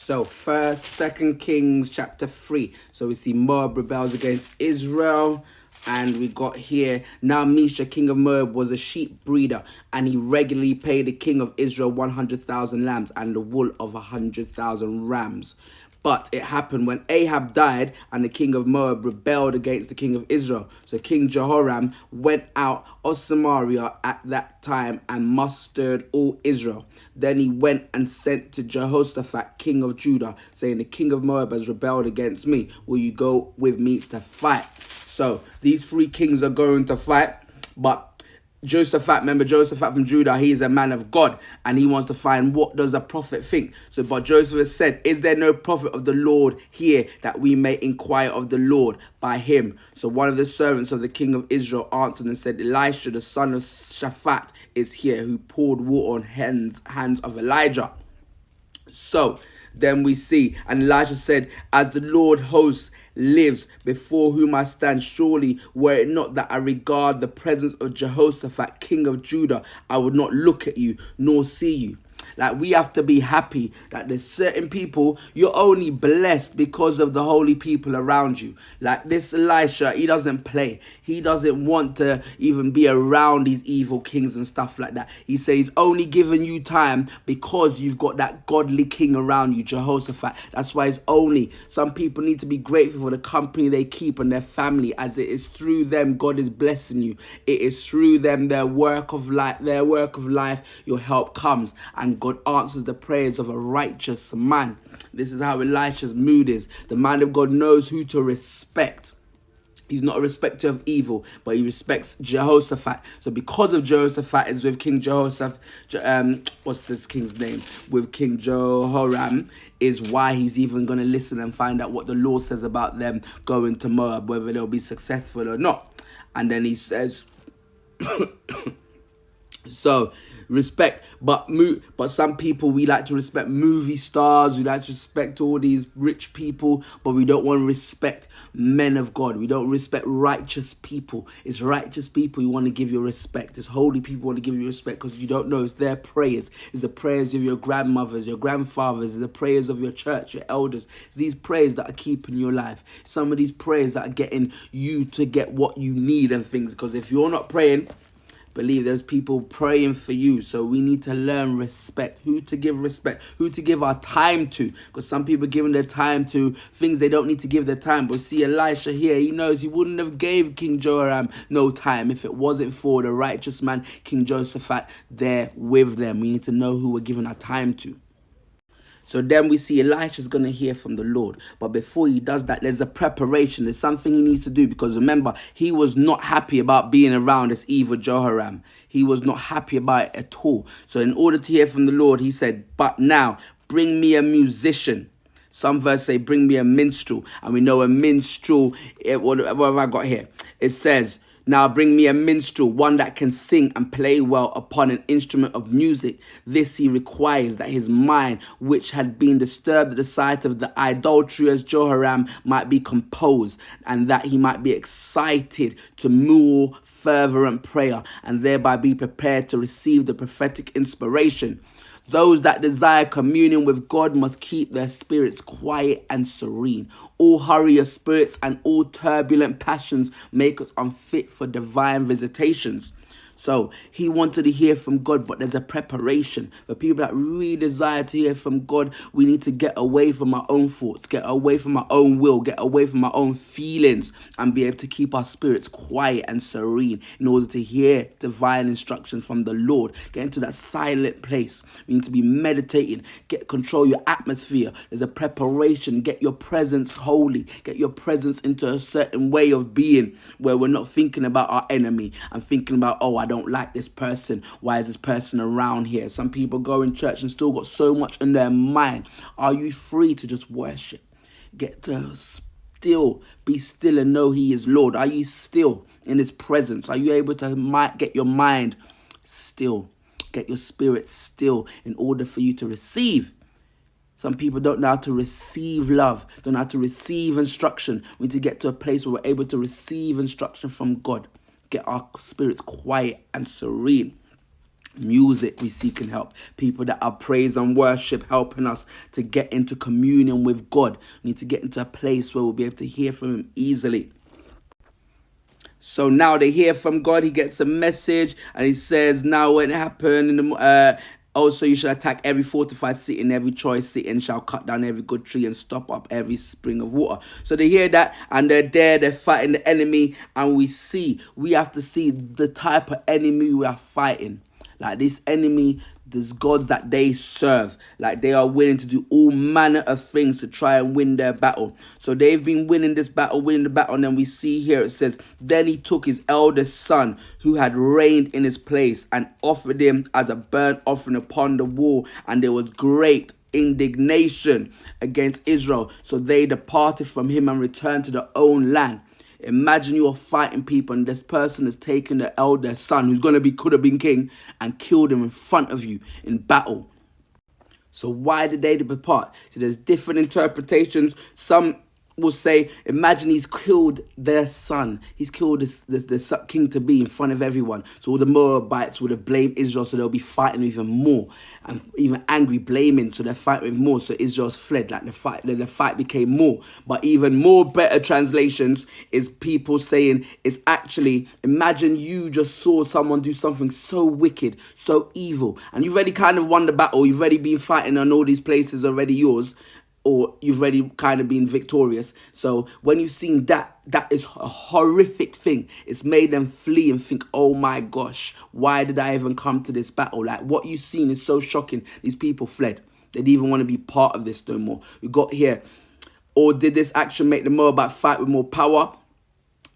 So Second Kings chapter 3. So we see Moab rebels against Israel. And we got here, now Misha, king of Moab, was a sheep breeder, and he regularly paid the king of Israel 100,000 lambs and the wool of 100,000 rams. But it happened when Ahab died and the king of Moab rebelled against the king of Israel. So King Jehoram went out of Samaria at that time and mustered all Israel. Then he went and sent to Jehoshaphat, king of Judah, saying, the king of Moab has rebelled against me. Will you go with me to fight? So these three kings are going to fight, but Jehoshaphat, remember Jehoshaphat from Judah, he is a man of God, and he wants to find what does a prophet think. So, but Joseph said, is there no prophet of the Lord here that we may inquire of the Lord by him? So one of the servants of the king of Israel answered and said, Elisha, the son of Shaphat, is here, who poured water on hands of Elijah. So then we see, and Elijah said, as the Lord hosts lives, before whom I stand, surely were it not that I regard the presence of Jehoshaphat, king of Judah, I would not look at you nor see you. Like, we have to be happy that there's certain people, you're only blessed because of the holy people around you. Like this Elisha, he doesn't play. He doesn't want to even be around these evil kings and stuff like that. He says he's only giving you time because you've got that godly king around you, Jehoshaphat. That's why it's only, some people need to be grateful for the company they keep and their family, as it is through them God is blessing you. It is through them, their work of life, your help comes, and God answers the prayers of a righteous man. This is how Elisha's mood is. The man of God knows who to respect. He's not a respecter of evil, but he respects Jehoshaphat. So because of Jehoshaphat is with King Jehoshaphat, what's this king's name? With King Jehoram, is why he's even going to listen and find out what the Lord says about them going to Moab, whether they'll be successful or not. And then he says, so respect, but some people, we like to respect movie stars, we like to respect all these rich people, but we don't want to respect men of God. We don't respect righteous people. It's righteous people you want to give your respect. It's holy people you want to give you respect, because you don't know, it's their prayers. It's the prayers of your grandmothers, your grandfathers, it's the prayers of your church, your elders. It's these prayers that are keeping your life. Some of these prayers that are getting you to get what you need and things, because if you're not praying, believe there's people praying for you. So we need to learn respect, who to give respect, who to give our time to, because some people giving their time to things they don't need to give their time. But see, Elisha here, he knows he wouldn't have gave King Joram no time if it wasn't for the righteous man, King Jehoshaphat, there with them. We need to know who we're giving our time to. So then we see Elisha's going to hear from the Lord. But before he does that, there's a preparation. There's something he needs to do. Because remember, he was not happy about being around this evil Jehoram. He was not happy about it at all. So in order to hear from the Lord, he said, but now bring me a musician. Some verses say, bring me a minstrel. And we know a minstrel, what have I got here? It says, now bring me a minstrel, one that can sing and play well upon an instrument of music. This he requires, that his mind, which had been disturbed at the sight of the idolatrous Jehoram, might be composed, and that he might be excited to more fervent prayer, and thereby be prepared to receive the prophetic inspiration. Those that desire communion with God must keep their spirits quiet and serene. All hurry of spirits and all turbulent passions make us unfit for divine visitations. So he wanted to hear from God, but there's a preparation. For people that really desire to hear from God, we need to get away from our own thoughts, get away from our own will, get away from our own feelings, and be able to keep our spirits quiet and serene in order to hear divine instructions from the Lord. Get into that silent place. We need to be meditating, control your atmosphere. There's a preparation. Get your presence holy. Get your presence into a certain way of being where we're not thinking about our enemy and thinking about, oh, I don't like this person. Why is this person around here? Some people go in church and still got so much in their mind. Are you free to just worship? Get to be still and know he is Lord. Are you still in his presence? Are you able to get your mind still? Get your spirit still in order for you to receive. Some people don't know how to receive love, don't know how to receive instruction. We need to get to a place where we're able to receive instruction from God. Get our spirits quiet and serene. Music, we seeking help. People that are praise and worship, helping us to get into communion with God. We need to get into a place where we'll be able to hear from him easily. So now they hear from God. He gets a message and he says, now when it happened, also you shall attack every fortified city, and every choice city, and shall cut down every good tree and stop up every spring of water. So they hear that and they're there, they're fighting the enemy. And we have to see the type of enemy we are fighting. Like this enemy, these gods that they serve, like they are willing to do all manner of things to try and win their battle. So they've been winning the battle, and then we see here it says, then he took his eldest son who had reigned in his place and offered him as a burnt offering upon the wall, and there was great indignation against Israel. So they departed from him and returned to their own land. Imagine you're fighting people and this person has taken the elder son who's could have been king and killed him in front of you in battle. So why did they depart? So there's different interpretations. Some will say, imagine he's killed their son. He's killed the king to be in front of everyone. So all the Moabites would have blamed Israel, so they'll be fighting even more and even angry, blaming. So they're fighting more. So Israel's fled. Like the fight became more. But even more better translations is people saying it's actually, imagine you just saw someone do something so wicked, so evil, and you've already kind of won the battle. You've already been fighting on all these places already yours, or you've already kind of been victorious. So when you've seen that is a horrific thing. It's made them flee and think, oh my gosh, why did I even come to this battle? Like what you've seen is so shocking. These people fled. They didn't even want to be part of this no more. We got here. Or did this action make the Moabite fight with more power?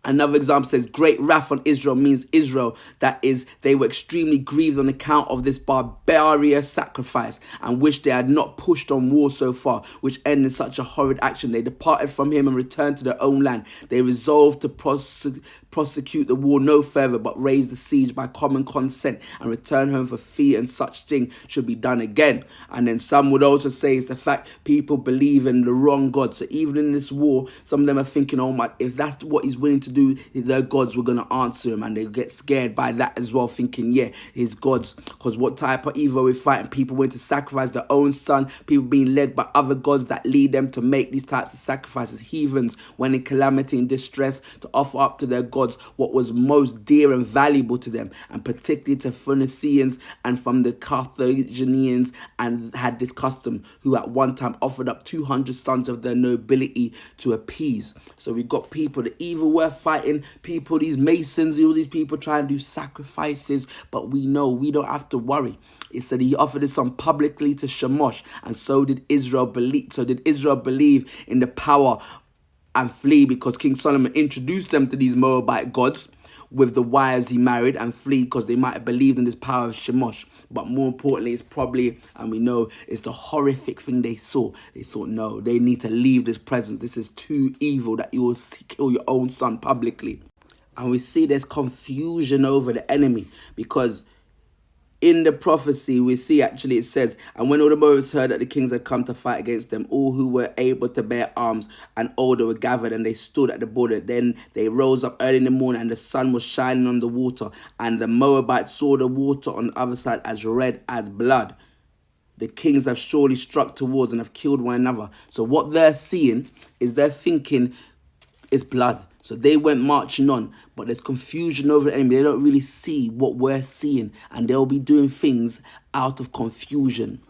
Another example says, great wrath on Israel means Israel, that is, they were extremely grieved on account of this barbarous sacrifice and wish they had not pushed on war so far, which ended in such a horrid action. They departed from him and returned to their own land. They resolved to prosecute the war no further, but raise the siege by common consent and return home for fear, and such thing should be done again. And then some would also say it's the fact people believe in the wrong God. So even in this war, some of them are thinking, oh my, if that's what he's willing to do, their gods were going to answer him, and they get scared by that as well, thinking, yeah, his gods, because what type of evil we're fighting? People went to sacrifice their own son, people being led by other gods that lead them to make these types of sacrifices. Heathens, when in calamity and distress, to offer up to their gods what was most dear and valuable to them, and particularly to Phoenicians and from the Carthaginians, and had this custom, who at one time offered up 200 sons of their nobility to appease. So we got people, the evil we're fighting, people, these masons, all these people trying to do sacrifices, but we know we don't have to worry. It said he offered his son publicly to Chemosh, and so did Israel believe. So did Israel believe in the power and flee, because King Solomon introduced them to these Moabite gods with the wives he married, and flee because they might have believed in this power of Chemosh. But more importantly, it's probably, and we know, it's the horrific thing they saw. They thought, no, they need to leave this presence. This is too evil that you will kill your own son publicly. And we see there's confusion over the enemy, because in the prophecy, we see actually it says, and when all the Moabites heard that the kings had come to fight against them, all who were able to bear arms and older were gathered, and they stood at the border. Then they rose up early in the morning, and the sun was shining on the water, and the Moabites saw the water on the other side as red as blood. The kings have surely struck towards and have killed one another. So what they're seeing is they're thinking it's blood. So they went marching on, but there's confusion over the enemy. They don't really see what we're seeing, and they'll be doing things out of confusion.